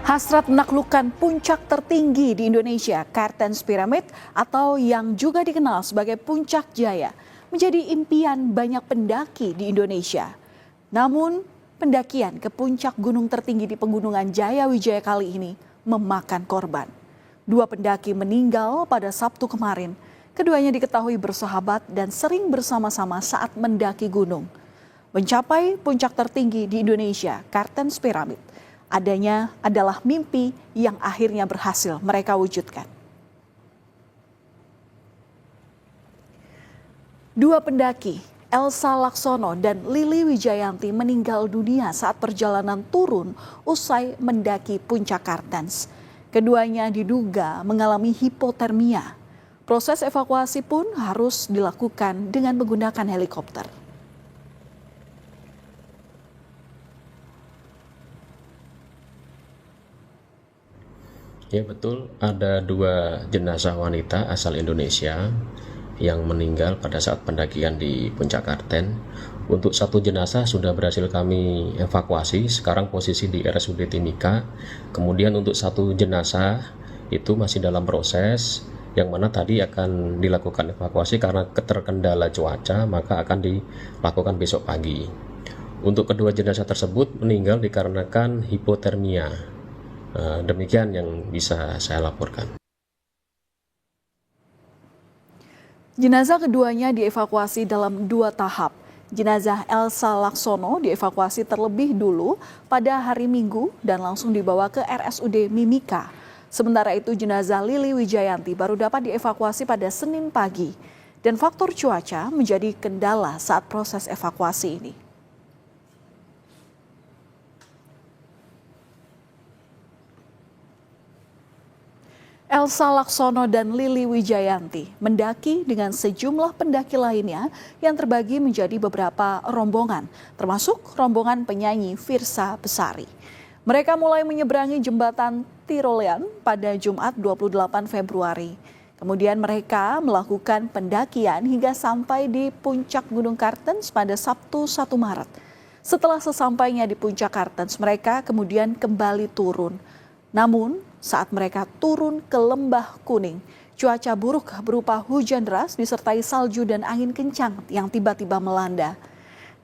Hasrat menaklukkan puncak tertinggi di Indonesia, Kartens Pyramid atau yang juga dikenal sebagai Puncak Jaya, menjadi impian banyak pendaki di Indonesia. Namun, pendakian ke puncak gunung tertinggi di Pegunungan Jaya Wijaya kali ini memakan korban. 2 pendaki meninggal pada Sabtu kemarin. Keduanya diketahui bersahabat dan sering bersama-sama saat mendaki gunung. Mencapai puncak tertinggi di Indonesia, Kartens Pyramid, adanya adalah mimpi yang akhirnya berhasil mereka wujudkan. 2 pendaki, Elsa Laksono dan Lili Wijayanti, meninggal dunia saat perjalanan turun usai mendaki puncak Kartens. Keduanya diduga mengalami hipotermia. Proses evakuasi pun harus dilakukan dengan menggunakan helikopter. Ya betul, ada 2 jenazah wanita asal Indonesia yang meninggal pada saat pendakian di Puncak Kartens. Untuk 1 jenazah sudah berhasil kami evakuasi, sekarang posisi di RSUD Timika. Kemudian untuk 1 jenazah itu masih dalam proses, yang mana tadi akan dilakukan evakuasi karena keterkendala cuaca, maka akan dilakukan besok pagi. Untuk kedua jenazah tersebut meninggal dikarenakan hipotermia. Demikian yang bisa saya laporkan. Jenazah keduanya dievakuasi dalam 2 tahap. Jenazah Elsa Laksono dievakuasi terlebih dulu pada hari Minggu dan langsung dibawa ke RSUD Mimika. Sementara itu jenazah Lili Wijayanti baru dapat dievakuasi pada Senin pagi. Dan faktor cuaca menjadi kendala saat proses evakuasi ini. Elsa Laksono dan Lili Wijayanti mendaki dengan sejumlah pendaki lainnya yang terbagi menjadi beberapa rombongan, termasuk rombongan penyanyi Firsa Besari. Mereka mulai menyeberangi jembatan Tirolean pada Jumat 28 Februari. Kemudian mereka melakukan pendakian hingga sampai di puncak Gunung Kartens pada Sabtu 1 Maret. Setelah sesampainya di puncak Kartens, mereka kemudian kembali turun. Namun, saat mereka turun ke Lembah Kuning, cuaca buruk berupa hujan deras disertai salju dan angin kencang yang tiba-tiba melanda.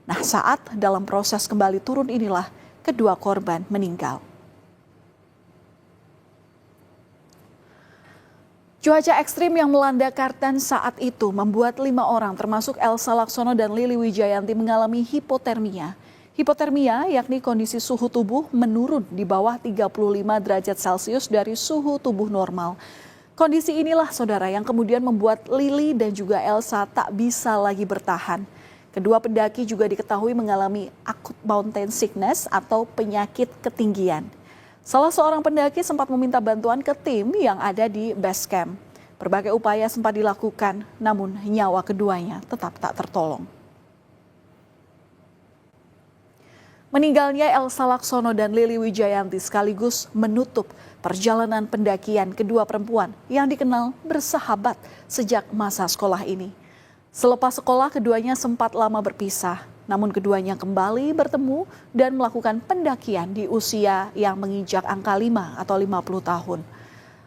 Nah, saat dalam proses kembali turun inilah kedua korban meninggal. Cuaca ekstrim yang melanda Kartens saat itu membuat 5 orang termasuk Elsa Laksono dan Lili Wijayanti mengalami hipotermia. Hipotermia yakni kondisi suhu tubuh menurun di bawah 35 derajat Celcius dari suhu tubuh normal. Kondisi inilah saudara yang kemudian membuat Lili dan juga Elsa tak bisa lagi bertahan. Kedua pendaki juga diketahui mengalami acute mountain sickness atau penyakit ketinggian. Salah seorang pendaki sempat meminta bantuan ke tim yang ada di base camp. Berbagai upaya sempat dilakukan, namun nyawa keduanya tetap tak tertolong. Meninggalnya Elsa Laksono dan Lili Wijayanti sekaligus menutup perjalanan pendakian kedua perempuan yang dikenal bersahabat sejak masa sekolah ini. Selepas sekolah keduanya sempat lama berpisah, namun keduanya kembali bertemu dan melakukan pendakian di usia yang menginjak angka 5 atau 50 tahun.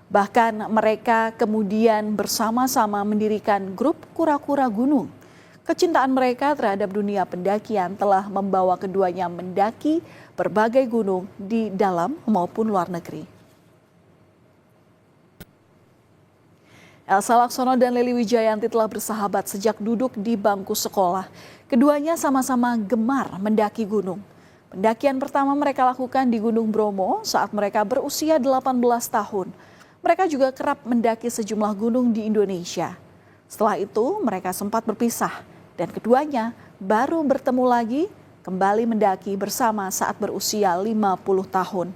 Bahkan mereka kemudian bersama-sama mendirikan grup kura-kura gunung. Kecintaan mereka terhadap dunia pendakian telah membawa keduanya mendaki berbagai gunung di dalam maupun luar negeri. Elsa Laksono dan Lili Wijayanti telah bersahabat sejak duduk di bangku sekolah. Keduanya sama-sama gemar mendaki gunung. Pendakian pertama mereka lakukan di Gunung Bromo saat mereka berusia 18 tahun. Mereka juga kerap mendaki sejumlah gunung di Indonesia. Setelah itu mereka sempat berpisah. Dan keduanya baru bertemu lagi kembali mendaki bersama saat berusia 50 tahun.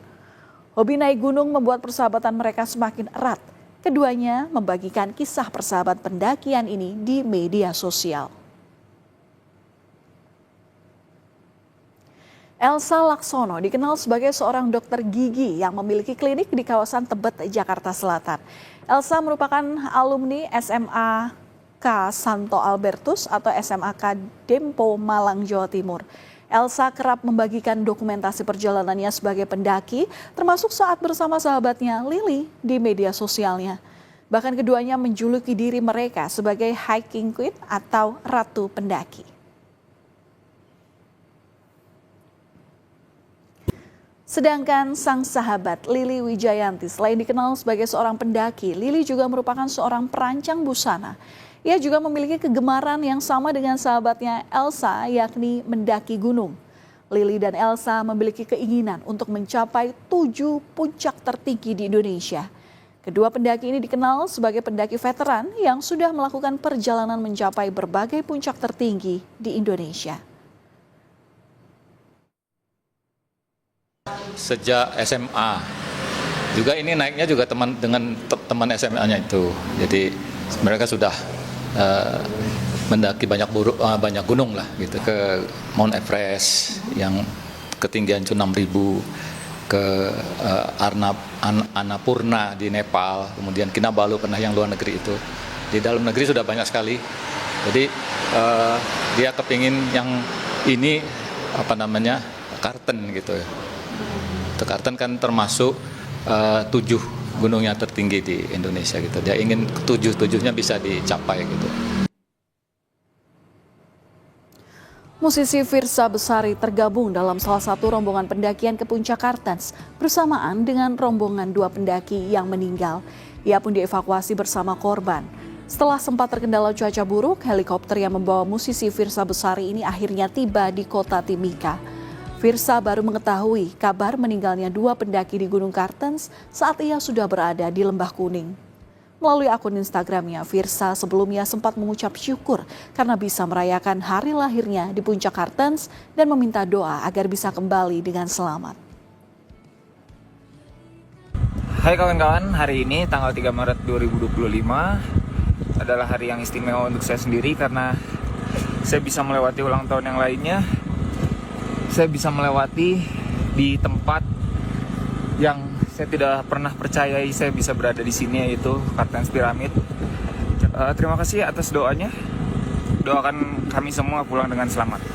Hobi naik gunung membuat persahabatan mereka semakin erat. Keduanya membagikan kisah persahabatan pendakian ini di media sosial. Elsa Laksono dikenal sebagai seorang dokter gigi yang memiliki klinik di kawasan Tebet, Jakarta Selatan. Elsa merupakan alumni SMA Santo Albertus atau SMAK Dempo Malang, Jawa Timur. Elsa kerap membagikan dokumentasi perjalanannya sebagai pendaki, termasuk saat bersama sahabatnya Lily di media sosialnya. Bahkan keduanya menjuluki diri mereka sebagai hiking queen atau ratu pendaki. Sedangkan sang sahabat Lily Wijayanti selain dikenal sebagai seorang pendaki, Lily juga merupakan seorang perancang busana. Ia juga memiliki kegemaran yang sama dengan sahabatnya Elsa, yakni mendaki gunung. Lily dan Elsa memiliki keinginan untuk mencapai 7 puncak tertinggi di Indonesia. Kedua pendaki ini dikenal sebagai pendaki veteran yang sudah melakukan perjalanan mencapai berbagai puncak tertinggi di Indonesia. Sejak SMA, juga ini naiknya juga dengan teman SMA-nya itu. Jadi mereka sudah mendaki banyak gunung lah gitu, ke Mount Everest yang ketinggian 6.000, ke Annapurna di Nepal, kemudian Kinabalu pernah yang luar negeri itu. Di dalam negeri sudah banyak sekali. Jadi dia kepingin yang ini Kartens gitu. Itu Kartens kan termasuk 7 gunung yang tertinggi di Indonesia gitu. Dia ingin 7-7-nya bisa dicapai gitu. Musisi Firsa Besari tergabung dalam salah satu rombongan pendakian ke puncak Kartens bersamaan dengan rombongan 2 pendaki yang meninggal. Ia pun dievakuasi bersama korban. Setelah sempat terkendala cuaca buruk, helikopter yang membawa musisi Firsa Besari ini akhirnya tiba di kota Timika. Firsa baru mengetahui kabar meninggalnya 2 pendaki di Gunung Kartens saat ia sudah berada di Lembah Kuning. Melalui akun Instagramnya, Firsa sebelumnya sempat mengucap syukur karena bisa merayakan hari lahirnya di puncak Kartens dan meminta doa agar bisa kembali dengan selamat. Hai kawan-kawan, hari ini tanggal 3 Maret 2025 adalah hari yang istimewa untuk saya sendiri karena saya bisa melewati ulang tahun yang lainnya. Saya bisa melewati di tempat yang saya tidak pernah percayai saya bisa berada di sini, yaitu Kartens Piramid. Terima kasih atas doanya. Doakan kami semua pulang dengan selamat.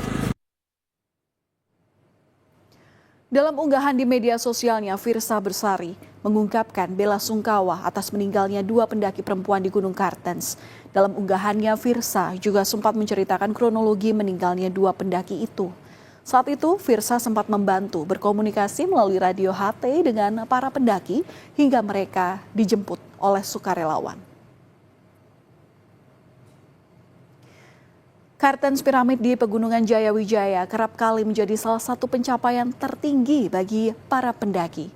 Dalam unggahan di media sosialnya, Firsa Besari mengungkapkan bela sungkawa atas meninggalnya 2 pendaki perempuan di Gunung Kartens. Dalam unggahannya, Firsa juga sempat menceritakan kronologi meninggalnya 2 pendaki itu. Saat itu, Firsa sempat membantu berkomunikasi melalui radio HT dengan para pendaki hingga mereka dijemput oleh sukarelawan. Kartens Piramid di Pegunungan Jayawijaya kerap kali menjadi salah satu pencapaian tertinggi bagi para pendaki.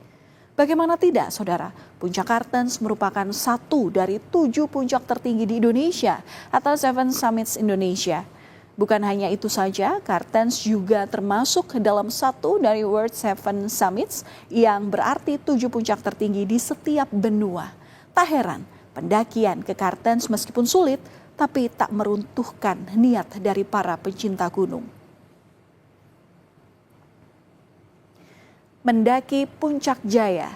Bagaimana tidak, saudara? Puncak Kartens merupakan satu dari 7 puncak tertinggi di Indonesia atau 7 Summits Indonesia. Bukan hanya itu saja, Kartens juga termasuk dalam satu dari World 7 Summits yang berarti 7 puncak tertinggi di setiap benua. Tak heran, pendakian ke Kartens meskipun sulit, tapi tak meruntuhkan niat dari para pencinta gunung. Mendaki Puncak Jaya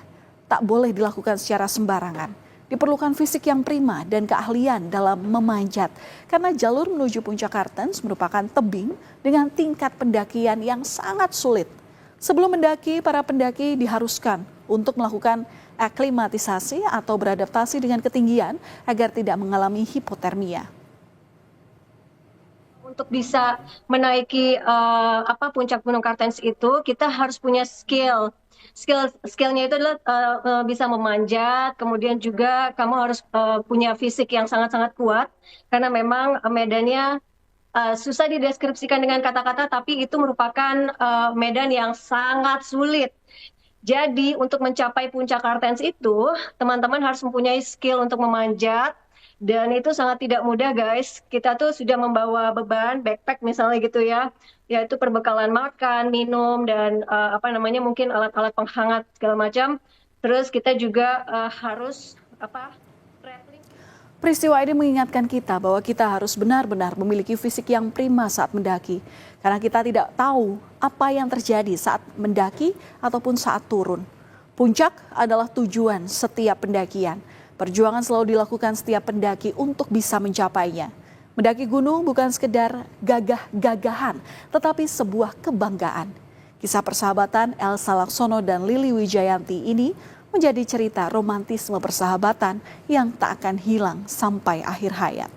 tak boleh dilakukan secara sembarangan. Diperlukan fisik yang prima dan keahlian dalam memanjat, karena jalur menuju puncak Kartens merupakan tebing dengan tingkat pendakian yang sangat sulit. Sebelum mendaki, para pendaki diharuskan untuk melakukan aklimatisasi atau beradaptasi dengan ketinggian agar tidak mengalami hipotermia. Untuk bisa menaiki puncak Gunung Kartens itu, kita harus punya skillnya itu adalah bisa memanjat, kemudian juga kamu harus punya fisik yang sangat-sangat kuat karena memang medannya susah dideskripsikan dengan kata-kata, tapi itu merupakan medan yang sangat sulit. Jadi untuk mencapai puncak Kartens itu, teman-teman harus mempunyai skill untuk memanjat. Dan itu sangat tidak mudah, guys. Kita tuh sudah membawa beban, backpack misalnya gitu ya, yaitu perbekalan makan, minum, dan mungkin alat-alat penghangat segala macam. Terus kita juga harus traveling. Peristiwa ini mengingatkan kita bahwa kita harus benar-benar memiliki fisik yang prima saat mendaki. Karena kita tidak tahu apa yang terjadi saat mendaki ataupun saat turun. Puncak adalah tujuan setiap pendakian. Perjuangan selalu dilakukan setiap pendaki untuk bisa mencapainya. Mendaki gunung bukan sekedar gagah-gagahan, tetapi sebuah kebanggaan. Kisah persahabatan Elsa Laksono dan Lily Wijayanti ini menjadi cerita romantisme persahabatan yang tak akan hilang sampai akhir hayat.